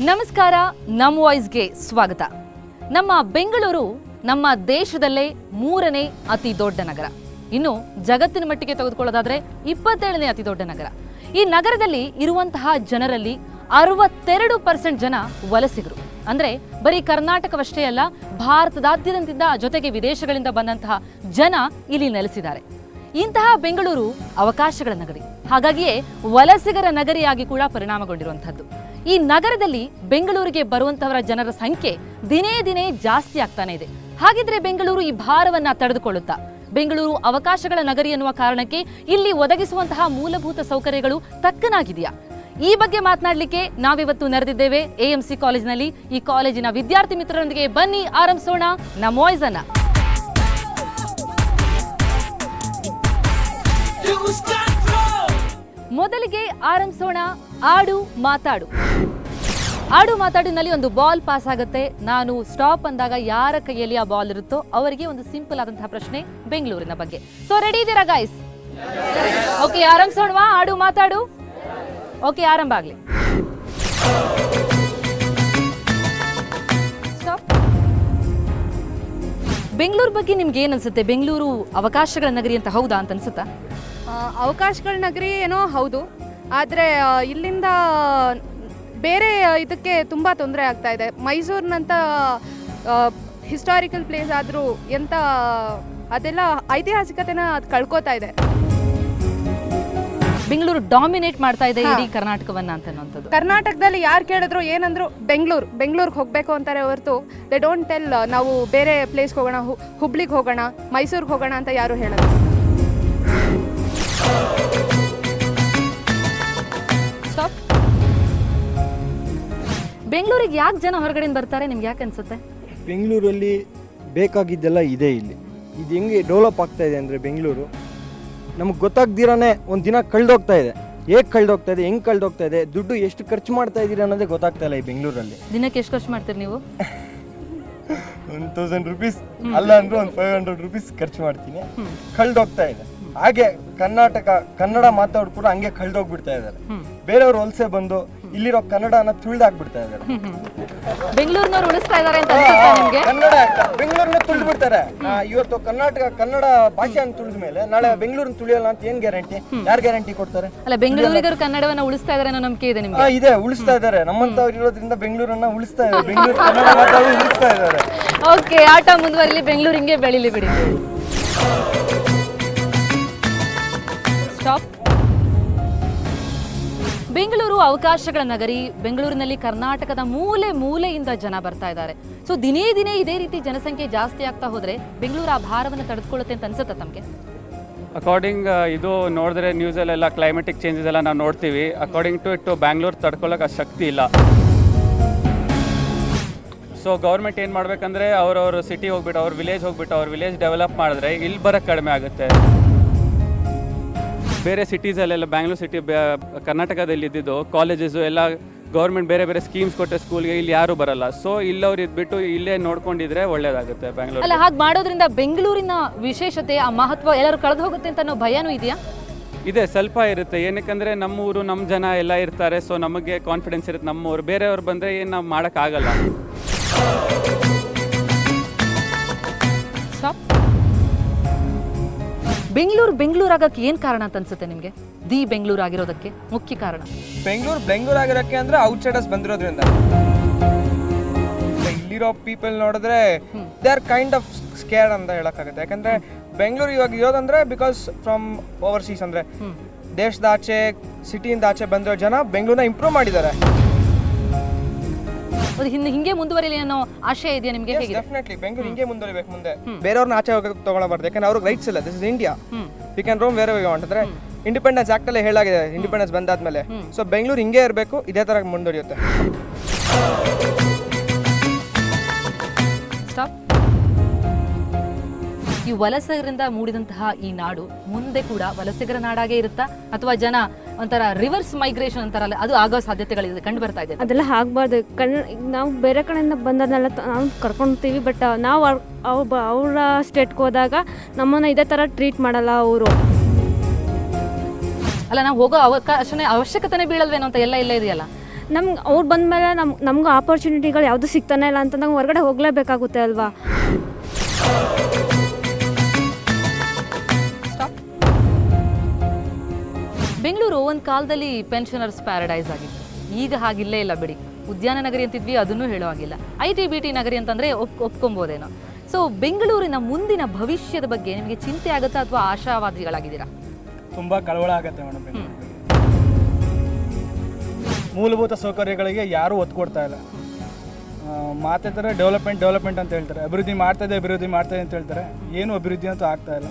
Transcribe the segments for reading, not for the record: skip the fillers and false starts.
ನಮಸ್ಕಾರ, ನಮ್ಮ ವಾಯ್ಸ್ಗೆ ಸ್ವಾಗತ. ನಮ್ಮ ಬೆಂಗಳೂರು ನಮ್ಮ ದೇಶದಲ್ಲೇ 3ನೇ ಅತಿ ದೊಡ್ಡ ನಗರ. ಇನ್ನು ಜಗತ್ತಿನ ಮಟ್ಟಿಗೆ ತೆಗೆದುಕೊಳ್ಳೋದಾದ್ರೆ 27ನೇ ಅತಿ ದೊಡ್ಡ ನಗರ. ಈ ನಗರದಲ್ಲಿ ಇರುವಂತಹ ಜನರಲ್ಲಿ 62% ಜನ ವಲಸಿಗರು. ಅಂದ್ರೆ ಬರೀ ಕರ್ನಾಟಕವಷ್ಟೇ ಅಲ್ಲ, ಭಾರತದಾದ್ಯಂತದಿಂದ ಜೊತೆಗೆ ವಿದೇಶಗಳಿಂದ ಬಂದಂತಹ ಜನ ಇಲ್ಲಿ ನೆಲೆಸಿದ್ದಾರೆ. ಇಂತಹ ಬೆಂಗಳೂರು ಅವಕಾಶಗಳ ನಗರಿ, ಹಾಗಾಗಿಯೇ ವಲಸಿಗರ ನಗರಿಯಾಗಿ ಕೂಡ ಪರಿಣಾಮಗೊಂಡಿರುವಂತಹದ್ದು. ಈ ನಗರದಲ್ಲಿ ಬೆಂಗಳೂರಿಗೆ ಬರುವಂತಹವರ ಜನರ ಸಂಖ್ಯೆ ದಿನೇ ದಿನೇ ಜಾಸ್ತಿ ಆಗ್ತಾನೆ ಇದೆ. ಹಾಗಿದ್ರೆ ಬೆಂಗಳೂರು ಈ ಭಾರವನ್ನ ತಡೆದುಕೊಳ್ಳುತ್ತಾ? ಬೆಂಗಳೂರು ಅವಕಾಶಗಳ ನಗರಿ ಎನ್ನುವ ಕಾರಣಕ್ಕೆ ಇಲ್ಲಿ ಒದಗಿಸುವಂತಹ ಮೂಲಭೂತ ಸೌಕರ್ಯಗಳು ತಕ್ಕನಾಗಿದೆಯಾ? ಈ ಬಗ್ಗೆ ಮಾತನಾಡಲಿಕ್ಕೆ ನಾವಿವತ್ತು ನೆರೆದಿದ್ದೇವೆ AMC ಕಾಲೇಜಿನಲ್ಲಿ. ಈ ಕಾಲೇಜಿನ ವಿದ್ಯಾರ್ಥಿ ಮಿತ್ರರೊಂದಿಗೆ ಬನ್ನಿ ಆರಂಭಿಸೋಣ ನಮ್ಮ ವಾಯ್ಸ್ ಅನ್ನ. ಮೊದಲಿಗೆ ಆರಂಭಿಸೋಣ ಆಡು ಮಾತಾಡು. ಆಡು ಮಾತಾಡಿನಲ್ಲಿ ಒಂದು ಬಾಲ್ ಪಾಸ್ ಆಗುತ್ತೆ. ನಾನು ಸ್ಟಾಪ್ ಅಂದಾಗ ಯಾರ ಕೈಯಲ್ಲಿ ಆ ಬಾಲ್ ಇರುತ್ತೋ ಅವರಿಗೆ ಒಂದು ಸಿಂಪಲ್ ಆದಂತಹ ಪ್ರಶ್ನೆ ಬೆಂಗಳೂರಿನ ಬಗ್ಗೆ. ಸೊ ರೆಡಿ ಇದ್ದೀರಾ ಗೈಸ್? ಓಕೆ, ಆರಂಭಿಸೋಣವಾ ಆಡು ಮಾತಾಡು? ಓಕೆ, ಆರಂಭ ಆಗ್ಲಿ. ಬೆಂಗಳೂರು ಬಗ್ಗೆ ನಿಮ್ಗೆ ಏನ್ ಅನ್ಸುತ್ತೆ? ಬೆಂಗಳೂರು ಅವಕಾಶಗಳ ನಗರಿ ಅಂತ ಹೌದಾ ಅಂತ ಅನ್ಸುತ್ತಾ? ಅವಕಾಶಗಳ ನಗರಿ ಏನೋ ಹೌದು, ಆದರೆ ಇಲ್ಲಿಂದ ಬೇರೆ ಇದಕ್ಕೆ ತುಂಬ ತೊಂದರೆ ಆಗ್ತಾ ಇದೆ. ಮೈಸೂರಿನಂಥ ಹಿಸ್ಟಾರಿಕಲ್ ಪ್ಲೇಸ್ ಆದರೂ ಎಂಥ ಅದೆಲ್ಲ ಐತಿಹಾಸಿಕತೆನ ಅದು ಕಳ್ಕೊತಾ ಇದೆ. ಬೆಂಗಳೂರು ಡಾಮಿನೇಟ್ ಮಾಡ್ತಾ ಇದೆ ಇಡೀ ಕರ್ನಾಟಕವನ್ನ ಅಂತ. ಕರ್ನಾಟಕದಲ್ಲಿ ಯಾರು ಕೇಳಿದ್ರು ಏನಂದ್ರು ಬೆಂಗಳೂರಿಗೆ ಹೋಗಬೇಕು ಅಂತಾರೆ ಹೊರತು ದೇ ಡೋಂಟ್ ಟೆಲ್ ನಾವು ಬೇರೆ ಪ್ಲೇಸ್ಗೆ ಹೋಗೋಣ, ಹುಬ್ಳಿಗೆ ಹೋಗೋಣ, ಮೈಸೂರಿಗೆ ಹೋಗೋಣ ಅಂತ ಯಾರು ಹೇಳೋದು. ಬೆಂಗಳೂರಿಗೆ ಯಾಕೆ ಜನ ಹೊರಗಡೆಯಿಂದ ಬರ್ತಾರೆ? ನಿಮ್ಗೆ ಯಾಕೆ ಅನ್ಸುತ್ತೆ? ಬೆಂಗಳೂರಲ್ಲಿ ಬೇಕಾಗಿದ್ದೆಲ್ಲ ಇದೆ. ಇಲ್ಲಿ ಇದು ಹೆಂಗೆ ಡೆವಲಪ್ ಆಗ್ತಾ ಇದೆ ಅಂದರೆ, ಬೆಂಗಳೂರು ನಮಗೆ ಗೊತ್ತಾಗ್ದಿರಾನೆ ಒಂದು ದಿನ ಕಳೆದೋಗ್ತಾ ಇದೆ. ಹೇಗೆ ಕಳೆದೋಗ್ತಾ ಇದೆ, ಹೆಂಗೆ ಕಳೆದೋಗ್ತಾ ಇದೆ, ದುಡ್ಡು ಎಷ್ಟು ಖರ್ಚು ಮಾಡ್ತಾ ಇದ್ದೀರಿ ಅನ್ನೋದೇ ಗೊತ್ತಾಗ್ತಾ ಇಲ್ಲ ಈ ಬೆಂಗಳೂರಲ್ಲಿ. ದಿನಕ್ಕೆ ಎಷ್ಟು ಖರ್ಚು ಮಾಡ್ತೀರಿ ನೀವು? 1000 ರೂಪೀಸ್ ಅಲ್ಲ ಅಂದ್ರೂ ಒಂದು 500 ರೂಪೀಸ್ ಖರ್ಚು ಮಾಡ್ತೀನಿ. ಕಳೆದೋಗ್ತಾ ಇದೆ. ಹಾಗೆ ಕನ್ನಡ ಮಾತಾಡೋರು ಕೂಡ ಹಂಗೆ ಕಳೆದೋಗ್ಬಿಡ್ತಾ ಇದ್ದಾರೆ. ಬೇರೆಯವ್ರು ವಲಸೆ ಬಂದು ಇಲ್ಲಿರೋ ಕನ್ನಡನ ತುಳಿದಾಕ್ಬಿಡ್ತಾ ಇದ್ದಾರೆ. ಬೆಂಗಳೂರಿನವ್ರು ಉಳಿಸ್ತಾ ಇದ್ದಾರೆ ಅಂತ ಅನ್ಸುತ್ತಾ ನಿಮ್ಗೆ? ಬೆಂಗಳೂರನ್ನ ತುಳಿದು ಬಿಡ್ತಾರೆ. ಇವತ್ತು ಕನ್ನಡ ಭಾಷೆಯನ್ನು ತುಳಿದ ಮೇಲೆ ನಾಳೆ ಬೆಂಗಳೂರನ್ನ ತುಳಿಯಲ್ಲ ಅಂತ ಏನ್ ಗ್ಯಾರಂಟಿ? ಯಾರು ಗ್ಯಾರಂಟಿ ಕೊಡ್ತಾರೆ? ಅಲ್ಲ, ಬೆಂಗಳೂರಿಗರು ಕನ್ನಡವನ್ನ ಉಳಿಸ್ತಾ ಇದ್ದಾರೆ ಅನ್ನೋ ನಂಬಿಕೆ ಇದೆ ನಿಮ್ಗೆ? ಇದೆ, ಉಳಿಸ್ತಾ ಇದ್ದಾರೆ. ನಮ್ಮಂತವ್ರು ಇರೋದ್ರಿಂದ ಬೆಂಗಳೂರನ್ನ ಉಳಿಸ್ತಾ ಇದ್ದಾರೆ. ಬೆಂಗಳೂರು ಕನ್ನಡ ಮಾತಾಡೋರು ಉಳಿಸ್ತಾ ಇದ್ದಾರೆ. ಓಕೆ, ಆಟ ಮುಂದುವರಿಲಿ, ಬೆಂಗಳೂರು ಹಿಂಗೆ ಬೆಳಿಲಿ ಬಿಡಿ. ಸ್ಟಾಪ್. ಬೆಂಗಳೂರು ಅವಕಾಶಗಳ ನಗರಿ. ಬೆಂಗಳೂರಿನಲ್ಲಿ ಕರ್ನಾಟಕದ ಮೂಲೆಯಿಂದ ಜನ ಬರ್ತಾ ಇದ್ದಾರೆ. ಸೊ ದಿನೇ ದಿನೇ ಇದೇ ರೀತಿ ಜನಸಂಖ್ಯೆ ಜಾಸ್ತಿ ಆಗ್ತಾ ಹೋದ್ರೆ ಬೆಂಗಳೂರು ಆ ಭಾರವನ್ನು ತಡೆದುಕೊಳ್ಳುತ್ತೆ ಅಂತ ಅನ್ಸುತ್ತೆ ತಮಗೆ? ಅಕಾರ್ಡಿಂಗ್ ಇದು ನೋಡಿದ್ರೆ ನ್ಯೂಸಲ್ಲೆಲ್ಲ ಕ್ಲೈಮೆಟಿಕ್ ಚೇಂಜಸ್ ಎಲ್ಲ ನಾವು ನೋಡ್ತೀವಿ. ಅಕಾರ್ಡಿಂಗ್ ಟು ಇಟ್ ಬ್ಯಾಂಗ್ಳೂರು ತಡ್ಕೊಳ್ಳೋಕೆ ಅಷ್ಟು ಶಕ್ತಿ ಇಲ್ಲ. ಸೊ ಗೌರ್ಮೆಂಟ್ ಏನು ಮಾಡಬೇಕಂದ್ರೆ ಅವ್ರವ್ರ ಸಿಟಿ ಹೋಗ್ಬಿಟ್ಟು ಅವ್ರ ವಿಲೇಜ್ ಡೆವಲಪ್ ಮಾಡಿದ್ರೆ ಇಲ್ಲಿ ಬರೋಕ್ಕೆ ಕಡಿಮೆ ಆಗುತ್ತೆ. ಬೇರೆ ಸಿಟೀಸಲ್ಲೆಲ್ಲ ಬ್ಯಾಂಗ್ಳೂರು ಸಿಟಿ ಕರ್ನಾಟಕದಲ್ಲಿ ಇದ್ದಿದ್ದು ಕಾಲೇಜಸ್ಸು ಎಲ್ಲ ಗೌರ್ಮೆಂಟ್ ಬೇರೆ ಸ್ಕೀಮ್ಸ್ ಕೊಟ್ಟೆ ಸ್ಕೂಲ್ಗೆ ಇಲ್ಲಿ ಯಾರು ಬರಲ್ಲ. ಸೊ ಇಲ್ಲವ್ರು ಇದ್ಬಿಟ್ಟು ಇಲ್ಲೇ ನೋಡ್ಕೊಂಡಿದ್ರೆ ಒಳ್ಳೇದಾಗುತ್ತೆ ಬೆಂಗಳೂರು. ಅಲ್ಲ, ಹಾಗೆ ಮಾಡೋದ್ರಿಂದ ಬೆಂಗಳೂರಿನ ವಿಶೇಷತೆ, ಆ ಮಹತ್ವ ಎಲ್ಲರೂ ಕಳೆದು ಹೋಗುತ್ತೆ ಅಂತ ಅನ್ನೋ ಭಯನೂ ಇದೆಯಾ? ಇದೆ, ಸ್ವಲ್ಪ ಇರುತ್ತೆ. ಏನಕ್ಕಂದರೆ ನಮ್ಮ ಊರು, ನಮ್ಮ ಜನ ಎಲ್ಲ ಇರ್ತಾರೆ. ಸೊ ನಮಗೆ ಕಾನ್ಫಿಡೆನ್ಸ್ ಇರುತ್ತೆ. ನಮ್ಮೂರು ಬೇರೆಯವ್ರು ಬಂದರೆ ಏನು ನಾವು ಮಾಡೋಕ್ಕಾಗಲ್ಲ. ಬೆಂಗಳೂರು ಆಗಕ್ಕೆ ಏನ್ ಕಾರಣ ಅಂತ ಅನ್ಸುತ್ತೆ ನಿಮ್ಗೆ? ಬೆಂಗಳೂರು ಆಗಿರೋದಕ್ಕೆ ಮುಖ್ಯ ಕಾರಣ ಬೆಂಗಳೂರು ಆಗಿರೋಕ್ಕೆ ಅಂದ್ರೆ ಔಟ್ಸೈಡರ್ಸ್ ಬಂದಿರೋದ್ರಿಂದ. ಇಲ್ಲಿರೋ ಪೀಪಲ್ ನೋಡಿದ್ರೆ they are kind of scared ಅಂತ ಹೇಳಕ್ಕಾಗುತ್ತೆ. ಯಾಕಂದ್ರೆ ಬೆಂಗಳೂರು ಇವಾಗ ಇರೋದಂದ್ರೆ ಬಿಕಾಸ್ ಫ್ರಮ್ ಓವರ್ಸೀಸ್, ಅಂದ್ರೆ ದೇಶದ ಆಚೆ, ಸಿಟಿಯಿಂದ ಆಚೆ ಬಂದಿರೋ ಜನ ಬೆಂಗಳೂರನ್ನ ಇಂಪ್ರೂವ್ ಮಾಡಿದ್ದಾರೆ. ಹಿಂಗೆ ಮುಂದುವರಿಲಿ ಅನ್ನೋ ಆಶಯ ಇದೆಯಾ ನಿಮಗೆ? ಡೆಫಿನೆಟ್ಲಿ ಬೆಂಗಳೂರು ಹಿಂಗೆ ಮುಂದುವರಿಬೇಕು. ಮುಂದೆ ಬೇರೆಯವ್ರನ್ನ ಆಚೆ ಹೋಗೋಕೆ ತಗೊಳ್ಳಬಾರ್ದು. ಯಾಕಂದ್ರೆ ಅವ್ರಿಗೆ ರೈಟ್ಸ್ ಇಲ್ಲ. This is India, we can roam where we want. ಅಂದ್ರೆ ಇಂಡಿಪೆಂಡೆನ್ಸ್ ಆಕ್ಟ್ ಅಲ್ಲೇ ಹೇಳಾಗಿದೆ, ಇಂಡಿಪೆಂಡೆನ್ಸ್ ಬಂದಾದ್ಮೇಲೆ. ಸೊ ಬೆಂಗಳೂರು ಹಿಂಗೆ ಇರಬೇಕು, ಇದೇ ತರ ಮುಂದುವರಿಯುತ್ತೆ. ಈ ವಲಸಿಗರಿಂದ ಮೂಡಿದಂತಹ ಈ ನಾಡು ಮುಂದೆ ಕೂಡ ವಲಸಿಗರ ನಾಡಾಗೆ ಇರುತ್ತಾ, ಅಥವಾ ಜನ ಒಂಥರ ರಿವರ್ಸ್ ಮೈಗ್ರೇಷನ್ ಅಂತಾರಲ್ಲ, ಅದು ಆಗೋ ಸಾಧ್ಯತೆಗಳಿದೆ, ಕಂಡು ಬರ್ತಾ ಇದೆ? ಅದೆಲ್ಲ ಆಗಬಾರ್ದು. ನಾವು ಬೇರೆ ಕಡೆಯಿಂದ ಬಂದದನ್ನೆಲ್ಲ ನಾವು ಕರ್ಕೊಳ್ತೀವಿ, ಬಟ್ ನಾವು ಅವರ ಸ್ಟೇಟ್ಗೆ ಹೋದಾಗ ನಮ್ಮನ್ನು ಇದೇ ಥರ ಟ್ರೀಟ್ ಮಾಡಲ್ಲ ಅವರು. ಅಲ್ಲ ನಾವು ಹೋಗೋ ಅವಶ್ಯಕತೆನೇ ಬೀಳಲ್ವೇನೋ ಅಂತ ಎಲ್ಲ ಇಲ್ಲೇ ಇದೆಯಲ್ಲ. ನಮ್ಗೆ ಅವ್ರು ಬಂದಮೇಲೆ ನಮ್ಗೆ ಆಪರ್ಚುನಿಟಿಗಳು ಯಾವುದು ಸಿಗ್ತಾನೆ ಇಲ್ಲ ಅಂತ ನಾವು ಹೊರಗಡೆ ಹೋಗಲೇಬೇಕಾಗುತ್ತೆ ಅಲ್ವಾ. ಬೆಂಗಳೂರು ಒಂದು ಕಾಲದಲ್ಲಿ ಪೆನ್ಷನರ್ಸ್ ಪ್ಯಾರಡೈಸ್ ಆಗಿತ್ತು. ಈಗ ಹಾಗಿಲ್ಲೇ ಇಲ್ಲ ಬಿಡಿ. ಉದ್ಯಾನ ನಗರಿ ಅಂತಿದ್ವಿ, ಅದನ್ನೂ ಹೇಳೋ ಹಾಗಿಲ್ಲ. IT ನಗರಿ ಅಂತಂದರೆ ಒಪ್ಕೊಬೋದೇನೋ. ಸೊ ಬೆಂಗಳೂರಿನ ಮುಂದಿನ ಭವಿಷ್ಯದ ಬಗ್ಗೆ ನಿಮಗೆ ಚಿಂತೆ ಆಗುತ್ತಾ ಅಥವಾ ಆಶಾವಾದಿಗಳಾಗಿದ್ದೀರಾ? ತುಂಬ ಕಳವಳ ಆಗುತ್ತೆ ಮೇಡಮ್ ಬೆಂಗಳೂರು ಬಗ್ಗೆ. ಮೂಲಭೂತ ಸೌಕರ್ಯಗಳಿಗೆ ಯಾರೂ ಒತ್ತು ಕೊಡ್ತಾ ಇಲ್ಲ. ಮಾತಾಡ್ತಾರೆ ಡೆವಲಪ್ಮೆಂಟ್ ಅಂತ ಹೇಳ್ತಾರೆ, ಅಭಿವೃದ್ಧಿ ಮಾಡ್ತಾಯಿದೆ ಅಂತ ಹೇಳ್ತಾರೆ. ಏನು ಅಭಿವೃದ್ಧಿ ಅಂತೂ ಆಗ್ತಾ ಇಲ್ಲ.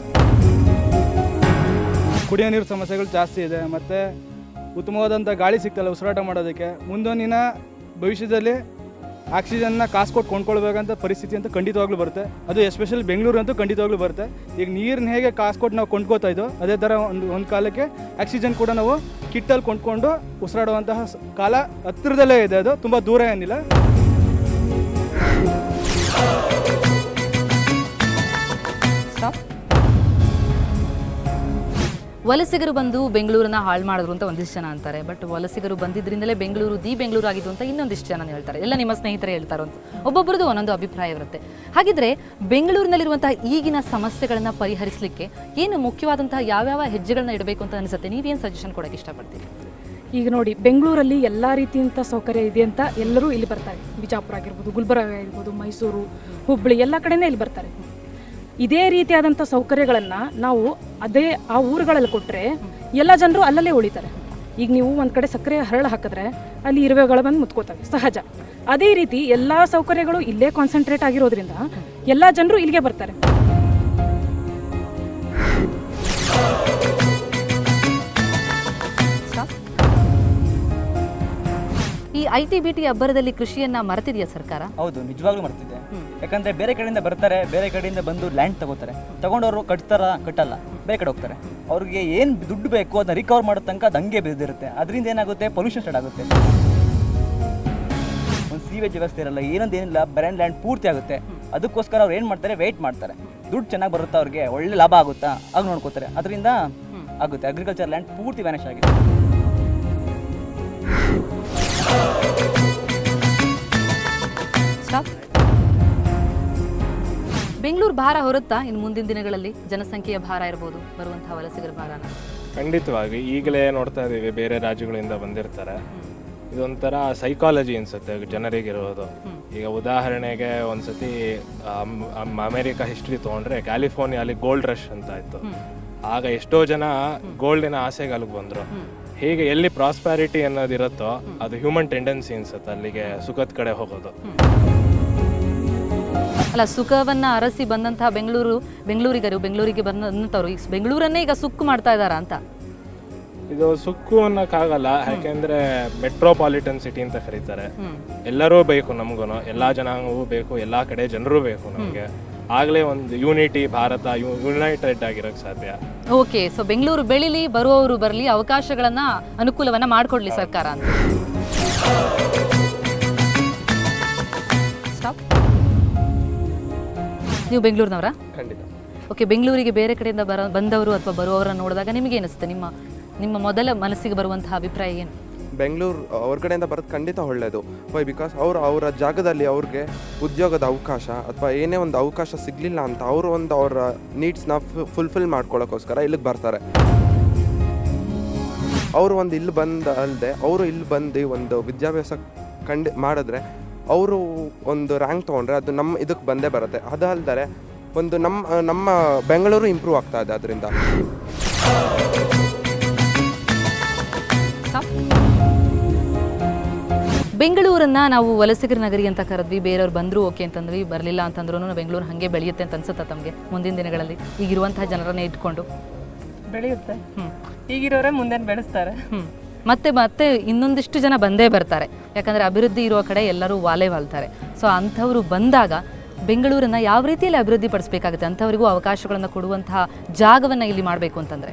ಕುಡಿಯೋ ನೀರು ಸಮಸ್ಯೆಗಳು ಜಾಸ್ತಿ ಇದೆ, ಮತ್ತು ಉತ್ತಮವಾದಂಥ ಗಾಳಿ ಸಿಗ್ತಲ್ಲ ಉಸಿರಾಟ ಮಾಡೋದಕ್ಕೆ. ಮುಂದೊಂದಿನ ಭವಿಷ್ಯದಲ್ಲಿ ಆಕ್ಸಿಜನ್ನ ಕಾಸು ಕೊಟ್ಟು ಕೊಂಡ್ಕೊಳ್ಬೇಕಂತ ಪರಿಸ್ಥಿತಿ ಅಂತ ಖಂಡಿತವಾಗ್ಲೂ ಬರುತ್ತೆ. ಅದು ಎಸ್ಪೆಷಲಿ ಬೆಂಗಳೂರು ಅಂತೂ ಖಂಡಿತವಾಗ್ಲೂ ಬರುತ್ತೆ. ಈಗ ನೀರನ್ನ ಹೇಗೆ ಕಾಸು ಕೊಟ್ಟು ನಾವು ಕೊಂಡ್ಕೋತಾ ಇದ್ದೋ ಅದೇ ಥರ ಒಂದು ಕಾಲಕ್ಕೆ ಆಕ್ಸಿಜನ್ ಕೂಡ ನಾವು ಕಿಟ್ಟಲ್ಲಿ ಕೊಂಡ್ಕೊಂಡು ಉಸಿರಾಡುವಂತಹ ಕಾಲ ಹತ್ತಿರದಲ್ಲೇ ಇದೆ. ಅದು ತುಂಬ ದೂರ ಏನಿಲ್ಲ. ವಲಸಿಗರು ಬಂದು ಬೆಂಗಳೂರನ್ನ ಹಾಳು ಮಾಡಿದ್ರು ಅಂತ ಒಂದಿಷ್ಟು ಜನ ಅಂತಾರೆ. ಬಟ್ ವಲಸಿಗರು ಬಂದಿದ್ದರಿಂದಲೇ ಬೆಂಗಳೂರು ಬೆಂಗಳೂರು ಆಗಿದ್ದು ಅಂತ ಇನ್ನೊಂದಿಷ್ಟು ಜನ ಹೇಳ್ತಾರೆ. ಎಲ್ಲ ನಿಮ್ಮ ಸ್ನೇಹಿತರೇ ಹೇಳ್ತಾರೋ ಅಂತ. ಒಬ್ಬೊಬ್ಬರದ್ದು ಒಂದೊಂದು ಅಭಿಪ್ರಾಯ ಇರುತ್ತೆ. ಹಾಗಿದ್ರೆ ಬೆಂಗಳೂರಿನಲ್ಲಿರುವಂತಹ ಈಗಿನ ಸಮಸ್ಯೆಗಳನ್ನು ಪರಿಹರಿಸಲಿಕ್ಕೆ ಏನು ಮುಖ್ಯವಾದಂತಹ ಯಾವ್ಯಾವ ಹೆಜ್ಜೆಗಳನ್ನ ಇಡಬೇಕು ಅಂತ ಅನಿಸುತ್ತೆ? ನೀವೇನು ಸಜೆಷನ್ ಕೊಡೋಕ್ಕೆ ಇಷ್ಟಪಡ್ತೀರಿ? ಈಗ ನೋಡಿ, ಬೆಂಗಳೂರಲ್ಲಿ ಎಲ್ಲ ರೀತಿಯಂಥ ಸೌಕರ್ಯ ಇದೆ ಅಂತ ಎಲ್ಲರೂ ಇಲ್ಲಿ ಬರ್ತಾರೆ. ಬಿಜಾಪುರ ಆಗಿರ್ಬೋದು, ಗುಲ್ಬರ್ಗ ಆಗಿರ್ಬೋದು, ಮೈಸೂರು, ಹುಬ್ಬಳ್ಳಿ ಎಲ್ಲ ಕಡೆನೇ ಇಲ್ಲಿ ಬರ್ತಾರೆ. ಇದೇ ರೀತಿಯಾದಂಥ ಸೌಕರ್ಯಗಳನ್ನು ನಾವು ಆ ಊರುಗಳಲ್ಲಿ ಕೊಟ್ಟರೆ ಎಲ್ಲ ಜನರು ಅಲ್ಲಲ್ಲೇ ಉಳಿತಾರೆ. ಈಗ ನೀವು ಒಂದು ಕಡೆ ಸಕ್ಕರೆ ಹರಳು ಹಾಕಿದ್ರೆ ಅಲ್ಲಿ ಇರುವೆಗಳು ಬಂದು ಮುತ್ಕೋತವೆ, ಸಹಜ. ಅದೇ ರೀತಿ ಎಲ್ಲ ಸೌಕರ್ಯಗಳು ಇಲ್ಲೇ ಕಾನ್ಸಂಟ್ರೇಟ್ ಆಗಿರೋದ್ರಿಂದ ಎಲ್ಲ ಜನರು ಇಲ್ಲಿಗೆ ಬರ್ತಾರೆ. ಈ IT ಅಬ್ಬರದಲ್ಲಿ ಕೃಷಿಯನ್ನ ಮರೆತಿದೆಯಾ ಸರ್ಕಾರ? ಹೌದು, ನಿಜವಾಗ್ಲೂ ಮರ್ತಿದೆ. ಯಾಕಂದರೆ ಬೇರೆ ಕಡೆಯಿಂದ ಬರ್ತಾರೆ, ಬೇರೆ ಕಡೆಯಿಂದ ಬಂದು ಲ್ಯಾಂಡ್ ತಗೊಂಡವರು ಕಟ್ಟಲ್ಲ, ಬೇರೆ ಕಡೆ ಹೋಗ್ತಾರೆ. ಅವ್ರಿಗೆ ಏನು ದುಡ್ಡು ಬೇಕು ಅದನ್ನ ರಿಕವರ್ ಮಾಡೋ ತನಕ ಅದು ಹಂಗೆ ಬಿದ್ದಿರುತ್ತೆ. ಅದರಿಂದ ಏನಾಗುತ್ತೆ, ಪೊಲ್ಯೂಷನ್ ಸ್ಟಾರ್ಟ್ ಆಗುತ್ತೆ. ಒಂದು ಸೀವೇಜ್ ವ್ಯವಸ್ಥೆ ಇರಲ್ಲ, ಏನಿಲ್ಲ, ಬ್ರ್ಯಾಂಡ್ ಲ್ಯಾಂಡ್ ಪೂರ್ತಿ ಆಗುತ್ತೆ. ಅದಕ್ಕೋಸ್ಕರ ಅವ್ರು ಏನು ಮಾಡ್ತಾರೆ, ವೆಯ್ಟ್ ಮಾಡ್ತಾರೆ. ದುಡ್ಡು ಚೆನ್ನಾಗಿ ಬರುತ್ತಾ, ಅವ್ರಿಗೆ ಒಳ್ಳೆ ಲಾಭ ಆಗುತ್ತಾ ಆಗ ನೋಡ್ಕೋತಾರೆ. ಅದರಿಂದ ಆಗುತ್ತೆ. ಅಗ್ರಿಕಲ್ಚರ್ ಲ್ಯಾಂಡ್ ಪೂರ್ತಿ ವ್ಯಾನಿಷ್ ಆಗಿದೆ. ಬೆಂಗಳೂರು ಭಾರ ಹೊರುತ್ತಾ ಇನ್ನು ಮುಂದಿನ ದಿನಗಳಲ್ಲಿ? ಜನಸಂಖ್ಯೆಯ ಭಾರ ಇರ್ಬೋದು, ಬರುವಂತಹ ವಲಸಿಗರ ಭಾರನ? ಖಂಡಿತವಾಗಿ ಈಗಲೇ ನೋಡ್ತಾ ಇದ್ದೀವಿ, ಬೇರೆ ರಾಜ್ಯಗಳಿಂದ ಬಂದಿರ್ತಾರೆ. ಇದೊಂಥರ ಸೈಕಾಲಜಿ ಅನ್ಸುತ್ತೆ ಜನರಿಗಿರೋದು. ಈಗ ಉದಾಹರಣೆಗೆ ಒಂದ್ಸತಿ ಅಮೆರಿಕ ಹಿಸ್ಟ್ರಿ ತೊಗೊಂಡ್ರೆ, ಕ್ಯಾಲಿಫೋರ್ನಿಯಾಲಿ ಗೋಲ್ಡ್ ರಶ್ ಅಂತ ಇತ್ತು. ಆಗ ಎಷ್ಟೋ ಜನ ಗೋಲ್ಡಿನ ಆಸೆಗೆ ಅಲ್ಲಿಗೆ ಬಂದರು. ಹೀಗೆ ಎಲ್ಲಿ ಪ್ರಾಸ್ಪ್ಯಾರಿಟಿ ಅನ್ನೋದಿರುತ್ತೋ ಅದು ಹ್ಯೂಮನ್ ಟೆಂಡೆನ್ಸಿ ಅನ್ಸುತ್ತೆ ಅಲ್ಲಿಗೆ ಸುಖದ ಕಡೆ ಹೋಗೋದು. ಅಲ್ಲ, ಸುಖವನ್ನ ಅರಸಿ ಬಂದಂತಹ ಬೆಂಗಳೂರಿಗೆ ಬಂದಂಥವ್ರು ಈಗ ಬೆಂಗಳೂರನ್ನೇ ಈಗ ಸುಕ್ಕು ಮಾಡ್ತಾ ಇದ್ದಾರಾ ಅಂತ? ಇದು ಸುಕ್ಕು ಅನ್ನೋಕ್ಕಾಗಲ್ಲ, ಯಾಕೆಂದ್ರೆ ಮೆಟ್ರೋಪಾಲಿಟನ್ ಸಿಟಿ ಅಂತ ಕರೀತಾರೆ. ಎಲ್ಲರೂ ಬೇಕು, ನಮಗೂ ಎಲ್ಲಾ ಜನಾಂಗವೂ ಬೇಕು, ಎಲ್ಲಾ ಕಡೆ ಜನರು ಬೇಕು ನಮಗೆ. ಆಗಲೇ ಒಂದು ಯೂನಿಟಿ, ಭಾರತ ಯುನೈಟೆಡ್ ಆಗಿರೋಕ್ಕೆ ಸಾಧ್ಯ. ಓಕೆ, ಸೊ ಬೆಂಗಳೂರು ಬೆಳಿಲಿ, ಬರುವವರು ಬರಲಿ, ಅವಕಾಶಗಳನ್ನ ಅನುಕೂಲವನ್ನ ಮಾಡಿಕೊಡ್ಲಿ ಸರ್ಕಾರ ಅಂತ. ನೀವು ಬೆಂಗಳೂರಿನವರ? ಖಂಡಿತ. ಓಕೆ, ಬೆಂಗಳೂರಿಗೆ ಬೇರೆ ಕಡೆಯಿಂದ ಬಂದವರು ಅಥವಾ ಬರುವವರನ್ನ ನೋಡಿದಾಗ ನಿಮಗೆ ಏನಿಸುತ್ತೆ? ನಿಮ್ಮ ಮೊದಲ ಮನಸ್ಸಿಗೆ ಬರುವಂತಹ ಅಭಿಪ್ರಾಯ ಏನು? ಬೆಂಗಳೂರು ಹೊರಗಡೆಯಿಂದ ಬರೋದು ಖಂಡಿತ ಒಳ್ಳೆಯದು. ವೈ ಬಿಕಾಸ್ ಅವರ ಜಾಗದಲ್ಲಿ ಅವ್ರಿಗೆ ಉದ್ಯೋಗದ ಅವಕಾಶ ಅಥವಾ ಏನೇ ಒಂದು ಅವಕಾಶ ಸಿಗಲಿಲ್ಲ ಅಂತ ಅವರ ನೀಡ್ಸ್ನ ಫುಲ್ಫಿಲ್ ಮಾಡ್ಕೊಳ್ಳೋಕ್ಕೋಸ್ಕರ ಇಲ್ಲಿಗೆ ಬರ್ತಾರೆ. ಅವರು ಒಂದು ಇಲ್ಲಿ ಅಲ್ಲದೆ ಅವರು ಇಲ್ಲಿ ಬಂದು ಒಂದು ವಿದ್ಯಾಭ್ಯಾಸ ಮಾಡಿದ್ರೆ ಅವರು ಒಂದು ರ್ಯಾಂಕ್ ತೊಗೊಂಡ್ರೆ ಅದು ನಮ್ಮ ಇದಕ್ಕೆ ಬಂದೇ ಬರುತ್ತೆ. ಅದಲ್ಲದೆ ಒಂದು ನಮ್ಮ ಬೆಂಗಳೂರು ಇಂಪ್ರೂವ್ ಆಗ್ತಾ ಇದೆ ಅದರಿಂದ. ಬೆಂಗಳೂರನ್ನ ನಾವು ವಲಸಿಗರ ನಗರಿ ಅಂತ ಕರೆದ್ವಿ, ಬೇರೆಯವ್ರು ಬಂದ್ರು ಓಕೆ ಅಂತಂದ್ವಿ, ಬರಲಿಲ್ಲ ಅಂತಂದ್ರೂ ಬೆಂಗಳೂರು ಹಾಗೆ ಬೆಳೆಯುತ್ತೆ ಅಂತ ಅನ್ಸುತ್ತಾ ತಮಗೆ ಮುಂದಿನ ದಿನಗಳಲ್ಲಿ ಈಗಿರುವಂತಹ ಜನರನ್ನೇ ಇಟ್ಕೊಂಡು? ಬೆಳೆಯುತ್ತೆ. ಈಗಿರೋರೇ ಮುಂದೆ ಬೆಳೆಸ್ತಾರೆ. ಮತ್ತೆ ಇನ್ನೊಂದಿಷ್ಟು ಜನ ಬಂದೇ ಬರ್ತಾರೆ. ಯಾಕಂದರೆ ಅಭಿವೃದ್ಧಿ ಇರುವ ಕಡೆ ಎಲ್ಲರೂ ವಾಲ್ತಾರೆ. ಸೊ ಅಂಥವ್ರು ಬಂದಾಗ ಬೆಂಗಳೂರನ್ನ ಯಾವ ರೀತಿಯಲ್ಲಿ ಅಭಿವೃದ್ಧಿ ಪಡಿಸಬೇಕಾಗುತ್ತೆ? ಅಂಥವರಿಗೂ ಅವಕಾಶಗಳನ್ನು ಕೊಡುವಂತಹ ಜಾಗವನ್ನು ಇಲ್ಲಿ ಮಾಡಬೇಕು ಅಂತಂದರೆ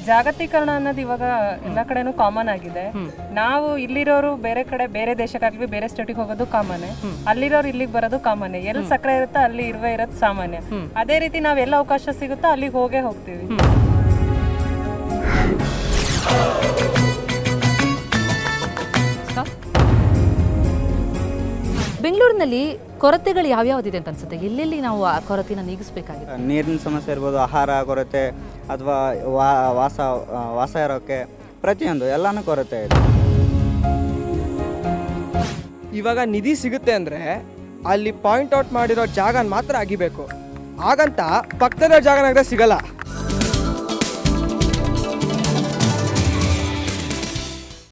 ಜಾಗತೀಕರಣ ಅನ್ನೋದು ಇವಾಗ ಎಲ್ಲ ಕಡೆನೂ ಕಾಮನ್ ಆಗಿದೆ. ನಾವು ಇಲ್ಲಿರೋರು ಬೇರೆ ಕಡೆ, ಬೇರೆ ದೇಶಕ್ಕಾಗ್ಲಿ ಬೇರೆ ಸ್ಟೇಟಿಗೆ ಹೋಗೋದು ಕಾಮನ್, ಅಲ್ಲಿರೋರು ಇಲ್ಲಿಗೆ ಬರೋದು ಕಾಮನ್. ಎಲ್ಲಿ ಸಕ್ಕರೆ ಇರುತ್ತೋ ಅಲ್ಲಿ ಇರುವೆ ಇರೋದು ಸಾಮಾನ್ಯ. ಅದೇ ರೀತಿ ನಾವ್ ಎಲ್ಲ ಅವಕಾಶ ಸಿಗುತ್ತೋ ಅಲ್ಲಿಗೆ ಹೋಗೇ ಹೋಗ್ತೀವಿ. ಬೆಂಗಳೂರಿನಲ್ಲಿ ಕೊರತೆಗಳು ಯಾವ್ಯಾವ್ದಿದೆ ಅಂತ ಅನ್ಸುತ್ತೆ? ಎಲ್ಲೆಲ್ಲಿ ನಾವು ಆ ಕೊರತೆನ ನೀಗಿಸ್ಬೇಕಾಗಿದೆ? ನೀರಿನ ಸಮಸ್ಯೆ ಇರ್ಬೋದು, ಆಹಾರ ಕೊರತೆ ಅಥವಾ ವಾಸ ಇರೋಕ್ಕೆ ಪ್ರತಿಯೊಂದು ಎಲ್ಲನೂ ಕೊರತೆ ಇದೆ. ಇವಾಗ ನಿಧಿ ಸಿಗುತ್ತೆ ಅಂದರೆ ಅಲ್ಲಿ ಪಾಯಿಂಟ್ ಔಟ್ ಮಾಡಿರೋ ಜಾಗನ ಮಾತ್ರ ಅಗಿಬೇಕು, ಹಾಗಂತ ಪಕ್ಕದ ಜಾಗನಾಗ ಸಿಗಲ್ಲ.